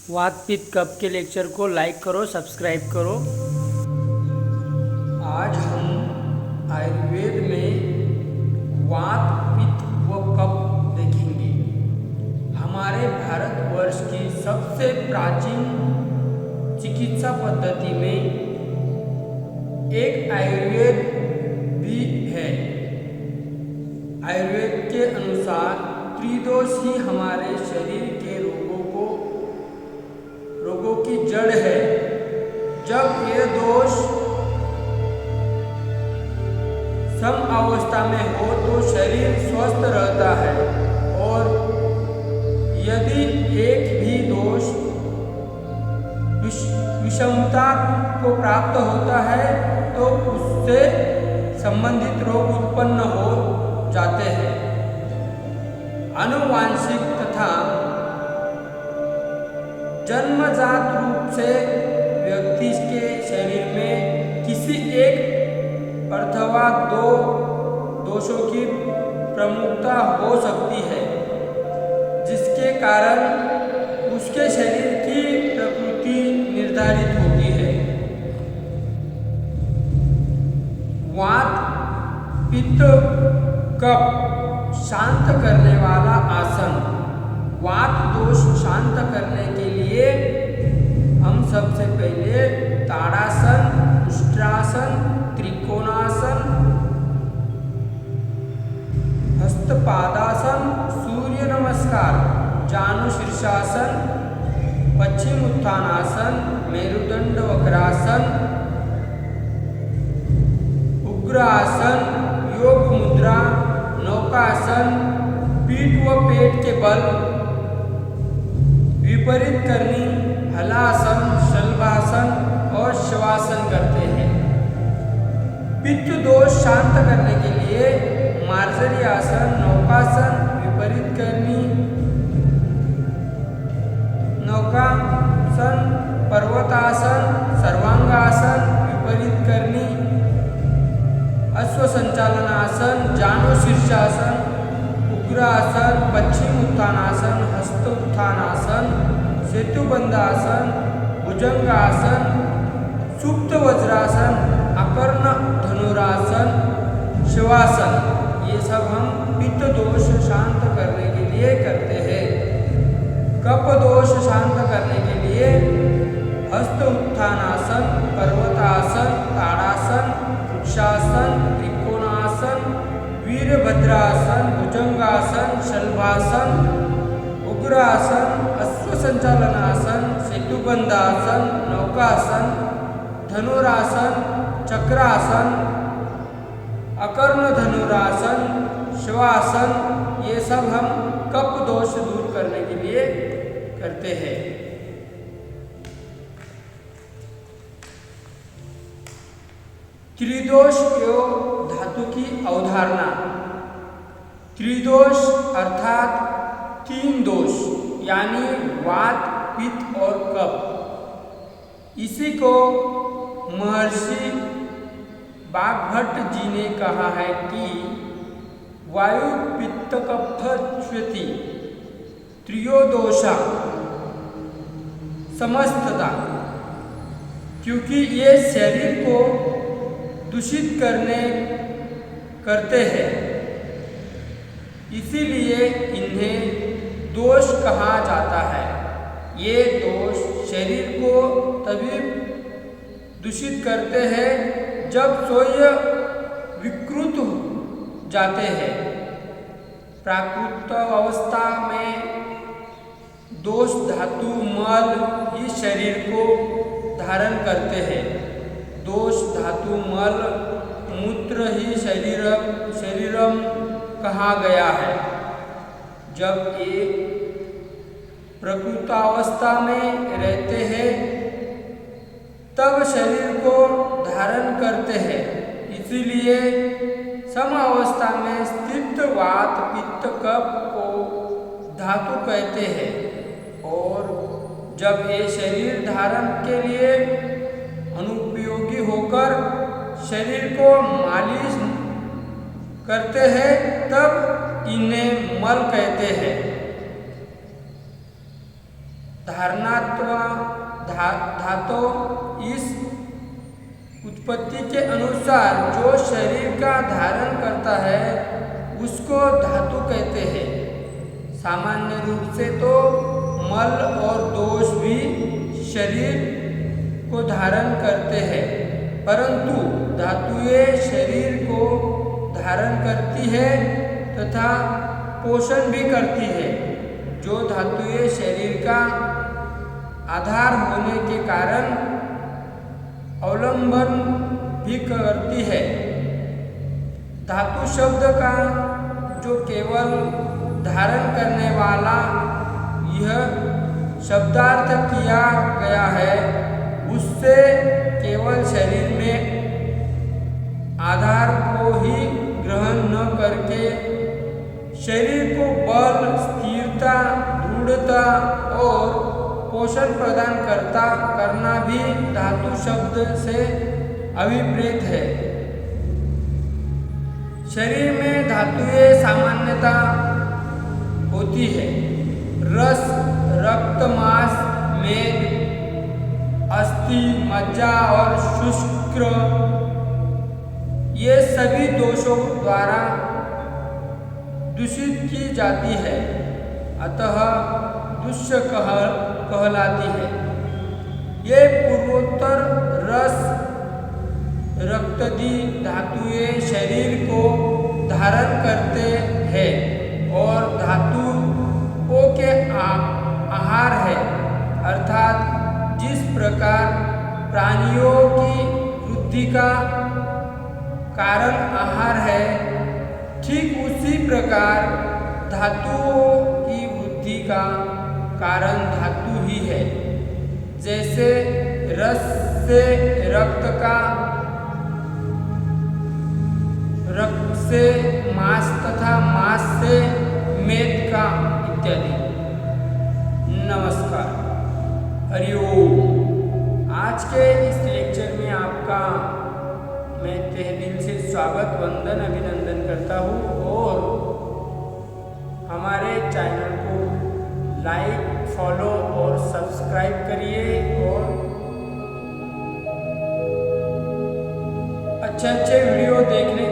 वात पित्त कफ के लेक्चर को लाइक करो, सब्सक्राइब करो। आज हम आयुर्वेद में वात पित्त व कफ देखेंगे। हमारे भारतवर्ष की सबसे प्राचीन चिकित्सा पद्धति में एक आयुर्वेद भी है। आयुर्वेद के अनुसार त्रिदोष ही हमारे शरीर के रोगों की जड़ है। जब ये दोष सम अवस्था में हो तो शरीर स्वस्थ रहता है, और यदि एक भी दोष विषमता को प्राप्त होता है तो उससे संबंधित रोग उत्पन्न हो जाते हैं। आनुवांशिक तथा जन्मजात रूप से व्यक्ति के शरीर में किसी एक अथवा दो दोषों की प्रमुखता हो सकती है, जिसके कारण उसके शरीर की प्रकृति निर्धारित होती है। वात पित्त कफ शांत करने वाला आसन। वात दोष शांत करने के लिए हम सबसे पहले ताड़ासन, उष्ट्रासन, त्रिकोणासन, हस्तपादासन, सूर्य नमस्कार, जानु शीर्षासन, पश्चिम उत्थानासन, मेरुदंड वक्रासन, उग्रासन, योग मुद्रा, नौकासन, पीठ व पेट के बल, विपरीत करनी, हलासन, शलभासन और शवासन करते हैं। पित्त दोष शांत करने के लिए मार्जरी आसन, नौकासन, विपरीत करनी, नौकासन, पर्वतासन, सर्वांगासन, विपरीत करनी, अश्व संचालनासन, जानु शीर्षासन, उग्रासन, पश्चिम उत्थानासन, हस्त उत्थानासन, सेतुबंधासन, भुजंगासन, सुप्त वज्रासन, अकर्ण धनुरासन, शवासन, ये सब हम पित्त दोष शांत करने के लिए करते हैं। कफ दोष शांत करने के लिए हस्त उत्थानासन, पर्वतासन, ताड़ासन, वृक्षासन, त्रिकोणासन, वीरभद्रासन, भुजंगासन, शलभासन, उग्रासन, अश्व संचालनासन, सेतुबंधासन, नौकासन, धनुरासन, चक्रासन, अकर्ण धनुरासन, शवासन, ये सब हम कफ दोष दूर करने के लिए करते हैं। त्रिदोष एवं धातु की अवधारणा। त्रिदोष अर्थात तीन दोष, यानी वात, पित्त और कफ। इसी को महर्षि वाग्भट जी ने कहा है कि वायु पित्त कफ श्वेति त्रियोदोषा समस्तता, क्योंकि ये शरीर को दूषित करते हैं, इसीलिए इन्हें दोष कहा जाता है। ये दोष शरीर को तभी दूषित करते हैं जब स्वयं विकृत हो जाते हैं। प्राकृत अवस्था में दोष धातु मल ही शरीर को धारण करते हैं। दोष धातु मल मूत्र ही शरीरम कहा गया है। जब ये प्रकृतावस्था में रहते हैं तब शरीर को धारण करते हैं, इसीलिए समावस्था में स्थित वात पित्त कफ को धातु कहते हैं। और जब ये शरीर धारण के लिए अनुपयोगी होकर शरीर को मालिश करते हैं तब इन्हें मल कहते हैं। धारणात्व धातु इस उत्पत्ति के अनुसार जो शरीर का धारण करता है उसको धातु कहते हैं। सामान्य रूप से तो मल और दोष भी शरीर को धारण करते हैं, परंतु धातुएं शरीर को धारण करती है तथा पोषण भी करती है। जो धातुएं शरीर का आधार होने के कारण अवलंबन भी करती है। धातु शब्द का जो केवल धारण करने वाला यह शब्दार्थ किया गया है उससे केवल शरीर में आधार को ही ग्रहण न करके शरीर को बल, स्थिरता, दृढ़ता और पोषण प्रदान करना भी धातु शब्द से अभिप्रेत है। शरीर में धातुएं सामान्यता होती है। रस, रक्त, मांस, मेद, अस्थि, मज्जा और शुक्र ये सभी दोषों द्वारा दूषित की जाती है, अतः दुष्य कहलाती है। ये पूर्वोत्तर रस, रक्तदी धातुएं शरीर को धारण करते हैं और धातुओं के आहार है, अर्थात जिस प्रकार प्राणियों की वृद्धि का कारण आहार है, ठीक उसी प्रकार धातुओं की वृद्धि का कारण धातु ही है। जैसे रस से रक्त का, रक्त से मांस तथा मांस से मेद का इत्यादि। नमस्कार, हरि ओम। आज के इस लेक्चर में आपका मैं तहे दिल से स्वागत, वंदन, अभिनंदन करता हूँ और हमारे चैनल को लाइक, फॉलो और सब्सक्राइब करिए और अच्छे वीडियो देखने